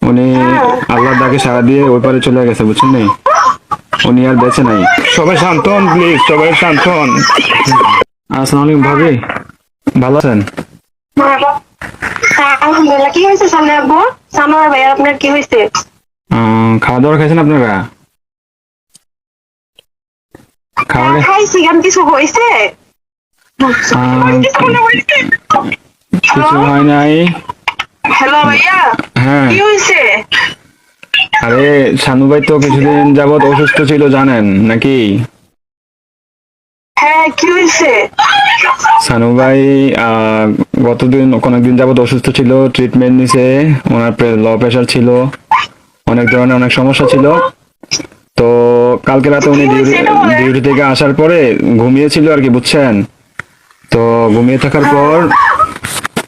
উনি আল্লাহর ডাকে সাড়া দিয়ে ওই পারে চলে গেছে, বুঝছেন নাই? উনি আর বেঁচে নাই। সবাই শান্ত হন প্লিজ, সবাই শান্ত হন। আসসালামু আলাইকুম ভাবি, ভালো আছেন? আলহামদুলিল্লাহ। কি হয়েছে সামনে আব্বু? সানোয়ার ভাই, আপনার কি হয়েছে? খাওয়া দাওয়া খাইছেন আপনারা? খাওয়া দাওয়া খাইছি, গান কিছু হয়েছে? কিছু হয় নাই। হ্যালো ভাইয়া, হ্যাঁ, কি হয়েছে? আরে শানু ভাই তো কিছুদিন যাবত অসুস্থ ছিল, জানেন নাকি? হ্যাঁ, কি হয়েছে? শানু ভাই অনেকদিন যাবত অসুস্থ ছিল, ট্রিটমেন্ট নিছে। ওনার লো প্রেশার ছিল, অনেক ধরনের অনেক সমস্যা ছিল। তো কালকে রাতে উনি কি হয়েছে এটা বলেন? ডিউটি থেকে আসার পরে ঘুমিয়েছিল আর কি, বুঝছেন? তো ঘুমিয়ে থাকার পর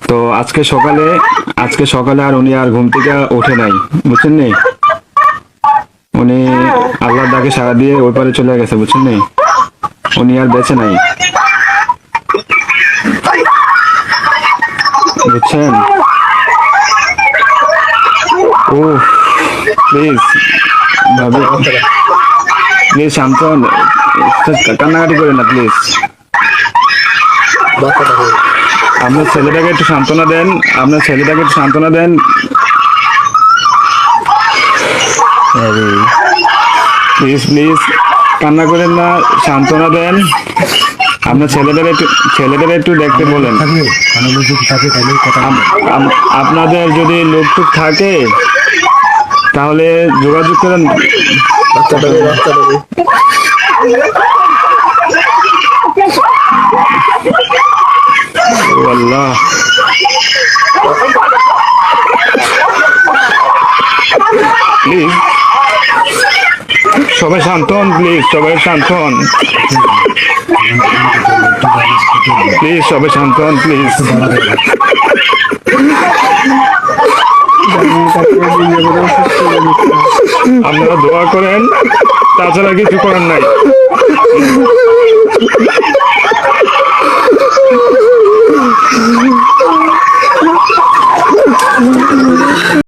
তো আজকে সকালে আর উনি আর ঘুম থেকে ওঠে নাই, বুঝছেন নি? উনি আল্লাহর ডাকে সাড়া দিয়ে ওই পারে চলে গেছে, বুঝছেন নি? উনি আর বেঁচে নাই, বুঝছেন? ও প্লিজ ভাবি, প্লিজ শান্ত হন, কান্নাকাটি করেন না প্লিজ। আপনার ছেলেটাকে একটু সান্ত্বনা দেন, আপনার ছেলেটাকে একটু সান্ত্বনা দেন। প্লিজ প্লিজ কান্না করেন না, সান্ত্বনা দেন। আপনার ছেলেদের একটু দেখতে বলেন। আপনাদের যদি লোকটুক থাকে তাহলে যোগাযোগ করেন। ও আল্লাহ, প্লিজ সবাই শান্ত হন, প্লিজ সবাই শান্ত হন, প্লিজ সবাই শান্ত হন, প্লিজ। আপনারা দোয়া করেন, তাছাড়া কিছু করার নাই।